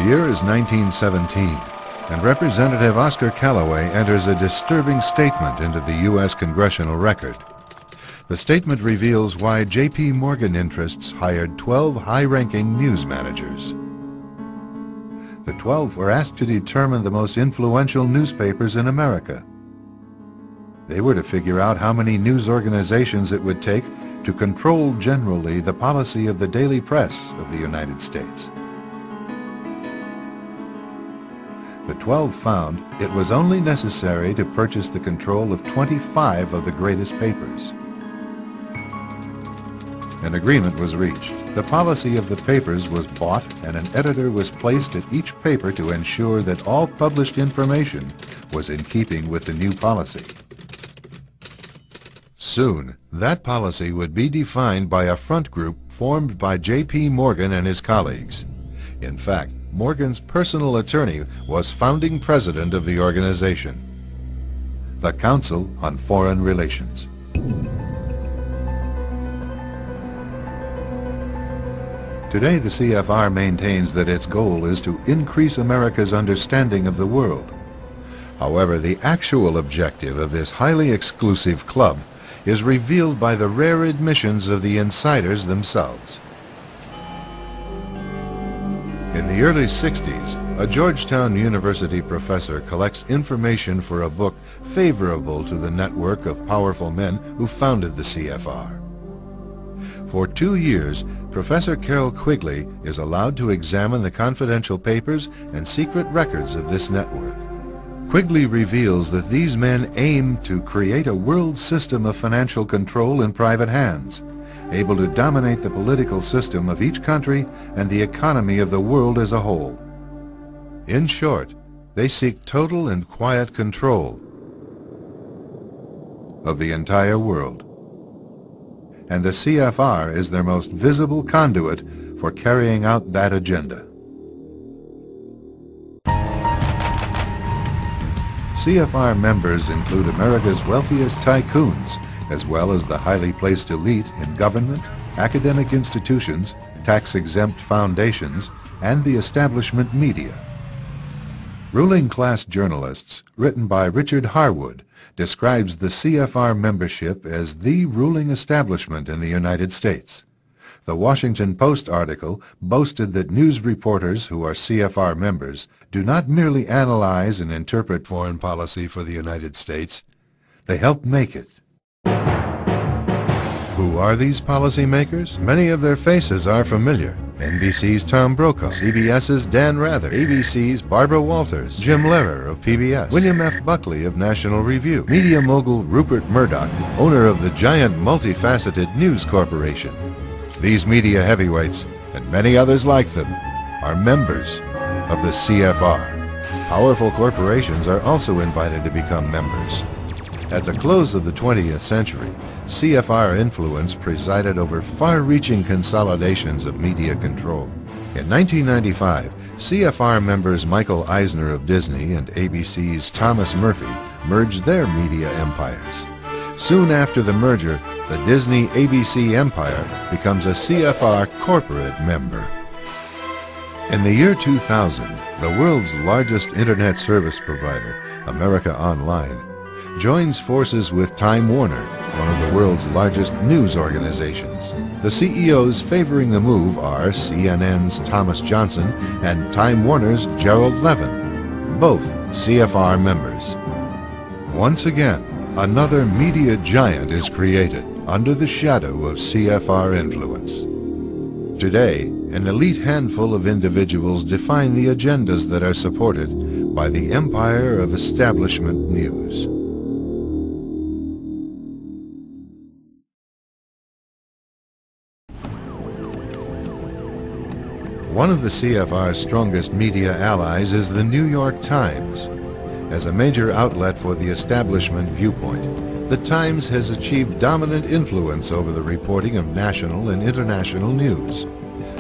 year is 1917, and Representative Oscar Callaway enters a disturbing statement into the U.S. Congressional Record. The statement reveals why J.P. Morgan interests hired 12 high-ranking news managers. The 12 were asked to determine the most influential newspapers in America. They were to figure out how many news organizations it would take to control generally the policy of the daily press of the United States. The 12 found it was only necessary to purchase the control of 25 of the greatest papers. An agreement was reached. The policy of the papers was bought, and an editor was placed at each paper to ensure that all published information was in keeping with the new policy. Soon, that policy would be defined by a front group formed by J.P. Morgan and his colleagues. In fact, Morgan's personal attorney was founding president of the organization, the Council on Foreign Relations. Today, the CFR maintains that its goal is to increase America's understanding of the world. However, the actual objective of this highly exclusive club is revealed by the rare admissions of the insiders themselves. In the early 60s, a Georgetown University professor collects information for a book favorable to the network of powerful men who founded the CFR. For 2 years, Professor Carroll Quigley is allowed to examine the confidential papers and secret records of this network. Quigley reveals that these men aim to create a world system of financial control in private hands, able to dominate the political system of each country and the economy of the world as a whole. In short, they seek total and quiet control of the entire world. And the CFR is their most visible conduit for carrying out that agenda. CFR members include America's wealthiest tycoons, as well as the highly placed elite in government, academic institutions, tax-exempt foundations, and the establishment media. Ruling Class Journalists, written by Richard Harwood, describes the CFR membership as the ruling establishment in the United States. The Washington Post article boasted that news reporters who are CFR members do not merely analyze and interpret foreign policy for the United States, they help make it. Who are these policymakers? Many of their faces are familiar. NBC's Tom Brokaw, CBS's Dan Rather, ABC's Barbara Walters, Jim Lehrer of PBS, William F. Buckley of National Review, media mogul Rupert Murdoch, owner of the giant multifaceted News Corporation. These media heavyweights, and many others like them, are members of the CFR. Powerful corporations are also invited to become members. At the close of the 20th century, CFR influence presided over far-reaching consolidations of media control. In 1995, CFR members Michael Eisner of Disney and ABC's Thomas Murphy merged their media empires. Soon after the merger, the Disney-ABC empire becomes a CFR corporate member. In the year 2000, the world's largest internet service provider, America Online, joins forces with Time Warner, one of the world's largest news organizations. The CEOs favoring the move are CNN's Thomas Johnson and Time Warner's Gerald Levin, both CFR members. Once again, another media giant is created under the shadow of CFR influence. Today, an elite handful of individuals define the agendas that are supported by the empire of establishment news. One of the CFR's strongest media allies is the New York Times. As a major outlet for the establishment viewpoint, the Times has achieved dominant influence over the reporting of national and international news.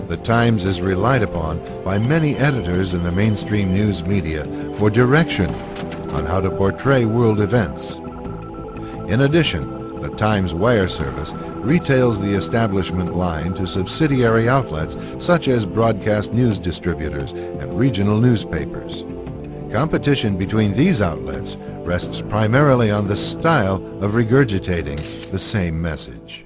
The Times is relied upon by many editors in the mainstream news media for direction on how to portray world events. In addition, The Times Wire service retails the establishment line to subsidiary outlets such as broadcast news distributors and regional newspapers. Competition between these outlets rests primarily on the style of regurgitating the same message.